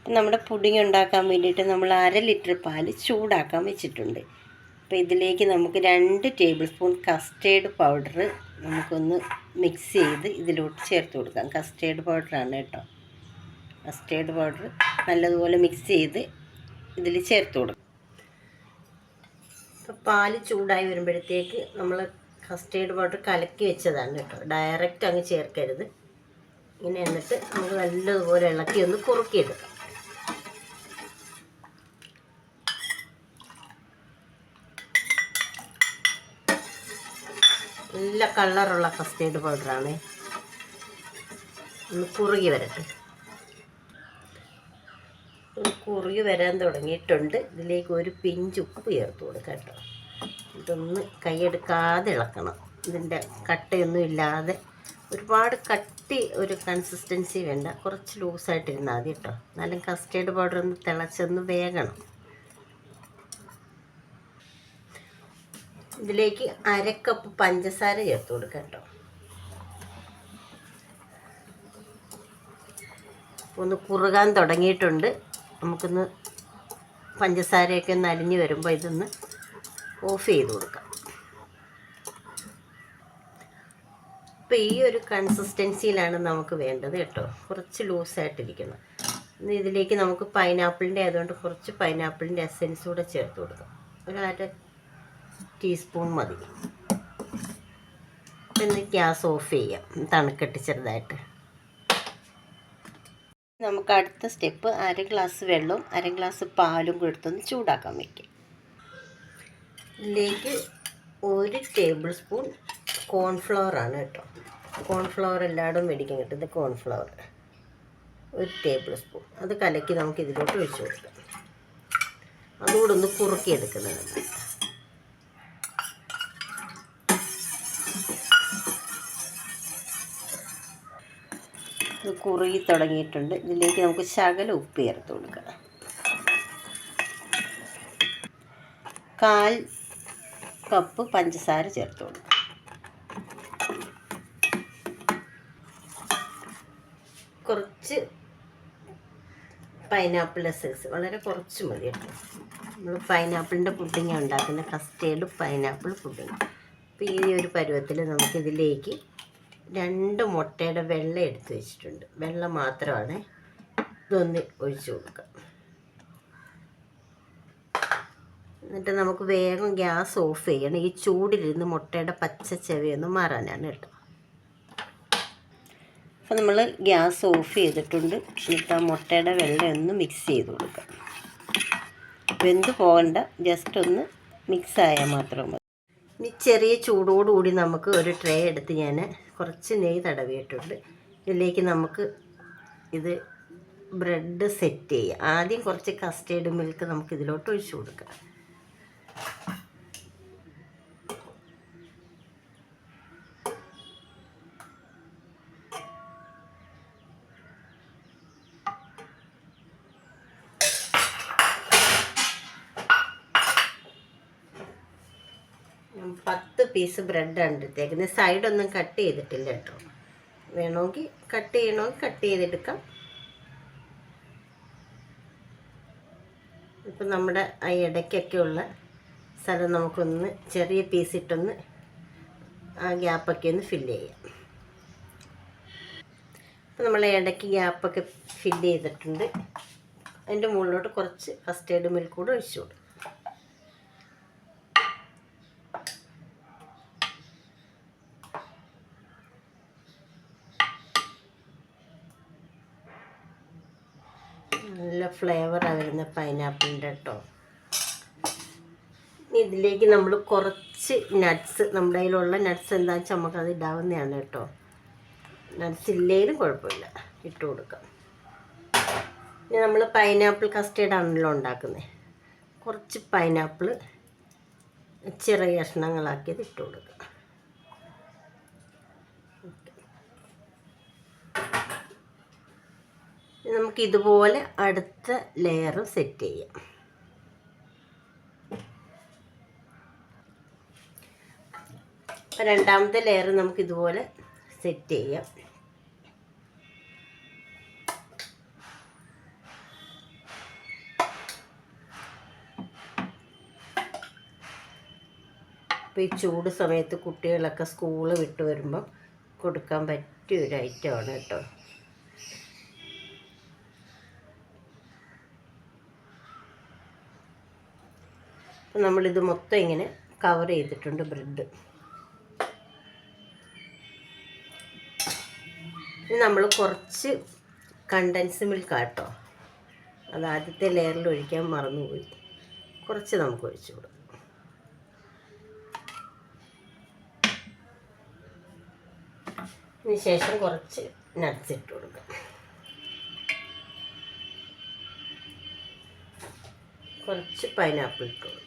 നമ്മുടെ പുഡിംഗ് ഉണ്ടാക്കാൻ വേണ്ടിയിട്ട് നമ്മൾ 1/2 ലിറ്റർ പാൽ ചൂടാക്കാൻ വെച്ചിട്ടുണ്ട്. അപ്പോൾ ഇതിലേക്ക് നമുക്ക് 2 ടേബിൾ സ്പൂൺ കസ്റ്റേർഡ് പൗഡർ നമുക്കൊന്ന് മിക്സ് ചെയ്ത് ഇതിലോട്ട് ചേർത്ത് കൊടുക്കാം. കസ്റ്റേർഡ് പൗഡറാണ് കേട്ടോ. കസ്റ്റേർഡ് പൗഡർ നല്ലതുപോലെ മിക്സ് ചെയ്ത് ഇതിൽ ചേർത്ത് കൊടുക്കാം. അപ്പോൾ പാൽ ചൂടായി വരുമ്പോഴത്തേക്ക് നമ്മൾ കസ്റ്റേർഡ് പൗഡർ കലക്കി വെച്ചതാണ് കേട്ടോ. ഡയറക്റ്റ് അങ്ങ് ചേർക്കരുത്. ഇങ്ങനെ എന്നിട്ട് നമുക്ക് നല്ലതുപോലെ ഇളക്കി ഒന്ന് കുറുക്കിയെടുക്കാം. നല്ല കളറുള്ള കസ്റ്റേർഡ് പൗഡറാണ്. ഒന്ന് കുറുകി വരട്ടെ. കുറുകി വരാൻ തുടങ്ങിയിട്ടുണ്ട്. ഇതിലേക്ക് ഒരു പിഞ്ച് ഉപ്പ് ചേർത്ത് കൊടുക്കാം കേട്ടോ. ഇതൊന്ന് കൈയെടുക്കാതെ ഇളക്കണം. ഇതിൻ്റെ കട്ടയൊന്നും ഇല്ലാതെ, ഒരുപാട് കട്ടി ഒരു കൺസിസ്റ്റൻസി വേണ്ട, കുറച്ച് ലൂസായിട്ടിരുന്നാൽ മതി കേട്ടോ. എന്നാലും കസ്റ്റേർഡ് പൗഡർ ഒന്ന് തിളച്ചൊന്ന് വേകണം. ഇതിലേക്ക് 1/2 കപ്പ് പഞ്ചസാര ചേർത്ത് കൊടുക്കാം കേട്ടോ. ഒന്ന് കുറുകാൻ തുടങ്ങിയിട്ടുണ്ട്. നമുക്കൊന്ന് പഞ്ചസാരയൊക്കെ ഒന്ന് അലിഞ്ഞ് വരുമ്പോൾ ഇതൊന്ന് ഓഫ് ചെയ്ത് കൊടുക്കാം. അപ്പോൾ ഈ ഒരു കൺസിസ്റ്റൻസിയിലാണ് നമുക്ക് വേണ്ടത് കേട്ടോ. കുറച്ച് ലൂസായിട്ടിരിക്കണം. ഇതിലേക്ക് നമുക്ക് പൈനാപ്പിളിൻ്റെ ആയതുകൊണ്ട് കുറച്ച് പൈനാപ്പിളിൻ്റെ എസൻസ് കൂടെ ചേർത്ത് കൊടുക്കാം. ഒരു 1/2 ടീസ്പൂൺ മതി. പിന്നെ ഗ്യാസ് ഓഫ് ചെയ്യാം, തണുക്കട്ട് ചെറുതായിട്ട്. നമുക്ക് അടുത്ത സ്റ്റെപ്പ് 1/2 ഗ്ലാസ് വെള്ളവും 1/2 ഗ്ലാസ് പാലും കൊടുത്തൊന്ന് ചൂടാക്കാൻ വയ്ക്കാം. ഇതിലേക്ക് 1 ടേബിൾ സ്പൂൺ കോൺഫ്ലവർ ആണ് കേട്ടോ. കോൺഫ്ലവർ എല്ലായിടും മേടിക്കാൻ കിട്ടുന്നത് കോൺഫ്ലവർ 1 ടേബിൾ സ്പൂൺ. അത് കലക്കി നമുക്ക് ഇതിലോട്ട് ഒഴിച്ചു കൊടുക്കാം. അതുകൂടെ ഒന്ന് കുറുക്കിയെടുക്കുന്നത്. ഇത് കുറുകി തുടങ്ങിയിട്ടുണ്ട്. ഇതിലേക്ക് നമുക്ക് ശകലം ഉപ്പ് ചേർത്ത് കൊടുക്കാം. 1/4 കപ്പ് പഞ്ചസാര ചേർത്ത് കൊടുക്കാം. കുറച്ച് പൈനാപ്പിൾ എസൻസ്, വളരെ കുറച്ച് മതി കേട്ടോ. നമ്മൾ പൈനാപ്പിളിൻ്റെ പുഡിംഗ് ഉണ്ടാക്കുന്ന കസ്റ്റേർഡ് പൈനാപ്പിൾ പുഡിംഗ്. അപ്പോൾ ഈ ഒരു പരുവത്തിൽ നമുക്കിതിലേക്ക് 2 മുട്ടയുടെ വെള്ള എടുത്ത് വെച്ചിട്ടുണ്ട്. വെള്ളം മാത്രമാണ്. ഇതൊന്ന് ഒഴിച്ചു കൊടുക്കാം. എന്നിട്ട് നമുക്ക് വേഗം ഗ്യാസ് ഓഫ് ചെയ്യണം. ഈ ചൂടിലിരുന്ന് മുട്ടയുടെ പച്ച ചെവയൊന്ന് മാറാനാണ് കേട്ടോ. അപ്പോൾ നമ്മൾ ഗ്യാസ് ഓഫ് ചെയ്തിട്ടുണ്ട്. എന്നിട്ട് ആ മുട്ടയുടെ വെള്ളം ഒന്ന് മിക്സ് ചെയ്ത് കൊടുക്കാം. വെന്ത് പോകണ്ട, ജസ്റ്റ് ഒന്ന് മിക്സ് ആയാൽ മാത്രം മതി. ഇനി ചെറിയ ചൂടോടുകൂടി നമുക്ക് ഒരു ട്രേ എടുത്ത് ഞാൻ കുറച്ച് നെയ്യ് തടവിയിട്ടുണ്ട്. ഇതിലേക്ക് നമുക്ക് ഇത് ബ്രെഡ് സെറ്റ് ചെയ്യാം. ആദ്യം കുറച്ച് കസ്റ്റേർഡ് മിൽക്ക് നമുക്ക് ഇതിലോട്ട് ഒഴിച്ചു കൊടുക്കാം. ഞാൻ 10 പീസ് ബ്രെഡാണ് എടുത്തേക്കുന്നത്. സൈഡൊന്നും കട്ട് ചെയ്തിട്ടില്ല കേട്ടോ. വേണമെങ്കിൽ കട്ട് ചെയ്യണമെങ്കിൽ കട്ട് ചെയ്തെടുക്കാം. ഇപ്പം നമ്മുടെ ആ ഇടയ്ക്കൊക്കെ ഉള്ള സ്ഥലം നമുക്കൊന്ന് ചെറിയ പീസിട്ടൊന്ന് ആ ഗ്യാപ്പൊക്കെ ഒന്ന് ഫില്ല് ചെയ്യാം. അപ്പം നമ്മൾ ഇടയ്ക്ക് ഗ്യാപ്പൊക്കെ ഫില്ല് ചെയ്തിട്ടുണ്ട്. അതിൻ്റെ മുകളിലോട്ട് കുറച്ച് കസ്റ്റേർഡ് മിൽക്ക് കൂടെ ഒഴിച്ചു കൊടുക്കും. നല്ല ഫ്ലേവറാണ് വരുന്ന പൈനാപ്പിളിൻ്റെ കേട്ടോ. ഇതിലേക്ക് നമ്മൾ കുറച്ച് നട്ട്സ്, നമ്മുടെ കയ്യിലുള്ള നട്ട്സ് എന്താണെന്ന് വെച്ചാൽ നമുക്കത് ഇടാവുന്നതാണ് കേട്ടോ. നട്ട്സ് ഇല്ലെങ്കിലും കുഴപ്പമില്ല, ഇട്ട് കൊടുക്കാം. ഇനി നമ്മൾ പൈനാപ്പിൾ കസ്റ്റേർഡ് ആണല്ലോ ഉണ്ടാക്കുന്നത്. കുറച്ച് പൈനാപ്പിൾ ചെറിയ കഷ്ണങ്ങളാക്കിയത് ഇട്ട് കൊടുക്കാം. നമുക്കിതുപോലെ അടുത്ത ലെയറും സെറ്റ് ചെയ്യാം. രണ്ടാമത്തെ ലെയർ നമുക്കിതുപോലെ സെറ്റ് ചെയ്യാം. അപ്പോൾ ഈ ചൂട് സമയത്ത് കുട്ടികളൊക്കെ സ്കൂള് വിട്ട് വരുമ്പം കൊടുക്കാൻ പറ്റിയ ഒരു ഐറ്റമാണ് കേട്ടോ. അപ്പം നമ്മളിത് മൊത്തം ഇങ്ങനെ കവർ ചെയ്തിട്ടുണ്ട് ബ്രെഡ്. ഇനി നമ്മൾ കുറച്ച് കണ്ടൻസ് മിൽക്ക് ആട്ടോ, അത് ആദ്യത്തെ ലെയറിൽ ഒഴിക്കാൻ മറന്നുപോയി. കുറച്ച് നമുക്ക് ഒഴിച്ചു കൊടുക്കാം. ഇതിന് ശേഷം കുറച്ച് നട്ട്സ് ഇട്ട് കൊടുക്കാം. കുറച്ച് പൈനാപ്പിൾ ഇട്ട് കൊടുക്കാം.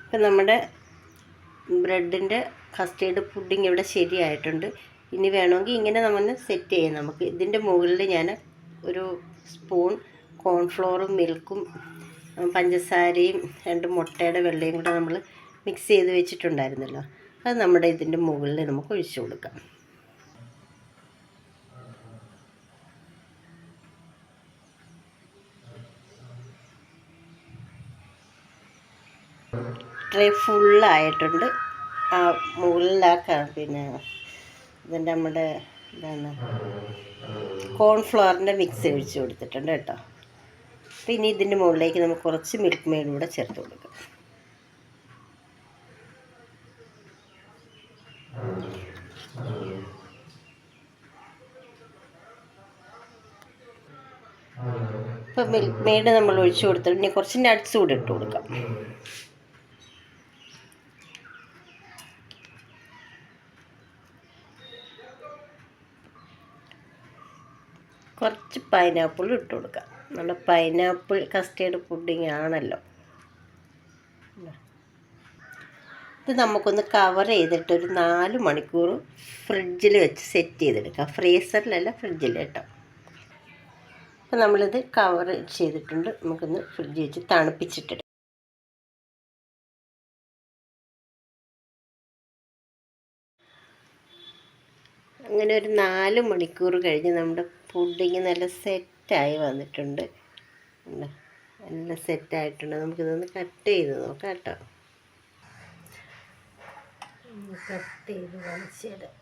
ഇപ്പം നമ്മുടെ ബ്രെഡിൻ്റെ കസ്റ്റേർഡ് പുഡിങ് ഇവിടെ ശരിയായിട്ടുണ്ട്. ഇനി വേണമെങ്കിൽ ഇങ്ങനെ നമ്മൾ സെറ്റ് ചെയ്യാം. നമുക്ക് ഇതിൻ്റെ മുകളിൽ ഞാൻ ഒരു സ്പൂൺ കോൺഫ്ലോറും മിൽക്കും പഞ്ചസാരയും 2 മുട്ടയുടെ വെള്ളയും കൂടെ നമ്മൾ മിക്സ് ചെയ്ത് വെച്ചിട്ടുണ്ടായിരുന്നല്ലോ, അത് നമ്മുടെ ഇതിൻ്റെ മുകളിൽ നമുക്ക് ഒഴിച്ചു കൊടുക്കാം. ട്രേ ഫുള്ളായിട്ടുണ്ട്. ആ മുകളിലാക്കാം. പിന്നെ ഇതിൻ്റെ നമ്മുടെ എന്താണ് കോൺഫ്ലവറിൻ്റെ മിക്സ് ഒഴിച്ച് കൊടുത്തിട്ടുണ്ട് കേട്ടോ. പിന്നെ ഇതിൻ്റെ മുകളിലേക്ക് നമുക്ക് കുറച്ച് മിൽക്ക് മെയ്ഡ് കൂടെ ചേർത്ത് കൊടുക്കാം. ഇപ്പോൾ മിൽക്ക് മെയ്ഡ് നമ്മൾ ഒഴിച്ച് കൊടുത്തിട്ട് ഇനി കുറച്ച് നട്ട്സ് കൂടെ ഇട്ട് കൊടുക്കാം. കുറച്ച് പൈനാപ്പിൾ ഇട്ട് കൊടുക്കാം. നല്ല പൈനാപ്പിൾ കസ്റ്റേർഡ് പുഡിങ് ആണല്ലോ. ഇത് നമുക്കൊന്ന് കവർ ചെയ്തിട്ട് ഒരു 4 മണിക്കൂർ ഫ്രിഡ്ജിൽ വെച്ച് സെറ്റ് ചെയ്തെടുക്കാം. ഫ്രീസറിലല്ല, ഫ്രിഡ്ജിൽ കേട്ടോ. അപ്പോൾ നമ്മളിത് കവർ ചെയ്തിട്ടുണ്ട്. നമുക്കൊന്ന് ഫ്രിഡ്ജിൽ വെച്ച് തണുപ്പിച്ചിട്ടെടുക്കാം. അങ്ങനെ ഒരു 4 മണിക്കൂർ കഴിഞ്ഞ് നമ്മുടെ പുഡിങ് നല്ല സെറ്റായി വന്നിട്ടുണ്ട്. നല്ല സെറ്റായിട്ടുണ്ട്. നമുക്കിതൊന്ന് കട്ട് ചെയ്ത് നോക്കാം കേട്ടോ. കട്ട് ചെയ്ത് കാണിച്ചു തരാം.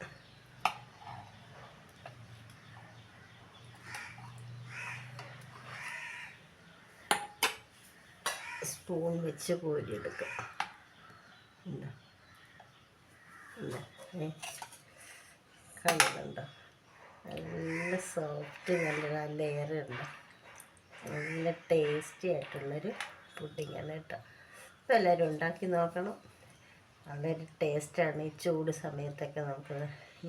സ്പൂൺ വെച്ച് കോരിയെടുക്കാം. കണ്ടുണ്ടോ, നല്ല സോഫ്റ്റ്, നല്ല ലെയർ ഉണ്ട്. നല്ല ടേസ്റ്റി ആയിട്ടുള്ളൊരു പുഡിങ്ങാണ് കേട്ടോ. അപ്പോൾ എല്ലാവരും ഉണ്ടാക്കി നോക്കണം. വളരെ ടേസ്റ്റാണ്. ഈ ചൂട് സമയത്തൊക്കെ നമുക്ക്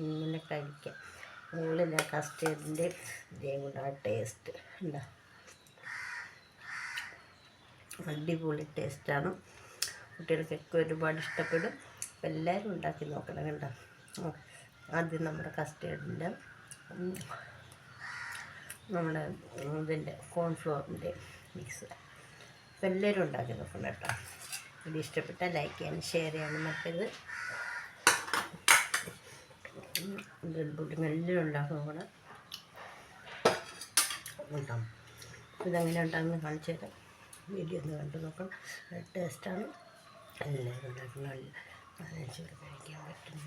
ഇങ്ങനെ കഴിക്കാം. മുകളിൽ ആ കസ്റ്റേർഡിൻ്റെ ഇതേ കൊണ്ട് ആ ടേസ്റ്റ് ഉണ്ടോ, അടിപൊളി ടേസ്റ്റാണ്. കുട്ടികൾക്കൊക്കെ ഒരുപാട് ഇഷ്ടപ്പെടും. അപ്പോൾ എല്ലാവരും ഉണ്ടാക്കി നോക്കണം കേട്ടോ. ആദ്യം നമ്മുടെ കസ്റ്റേർഡിൻ്റെ നമ്മുടെ ഇതിൻ്റെ കോൺഫ്ലോറിൻ്റെ മിക്സ്. അപ്പോൾ എല്ലാവരും ഉണ്ടാക്കി നോക്കണം കേട്ടോ. ഇത് ഇഷ്ടപ്പെട്ടാൽ ലൈക്ക് ചെയ്യാനും ഷെയർ ചെയ്യാനും മറ്റേത് ബ്രെഡ് പുഡിങ് എല്ലാവരും ഉണ്ടാക്കി നോക്കണം കേട്ടോ. ഇതെങ്ങനെ ഉണ്ടാകുന്ന കാണിച്ചു തരാം. വീഡിയോ ഒന്ന് കണ്ടു നോക്കണം. ടേസ്റ്റാണ്. എല്ലാവരും ഉണ്ടാക്കുന്ന നല്ല കഴിക്കാൻ പറ്റുന്ന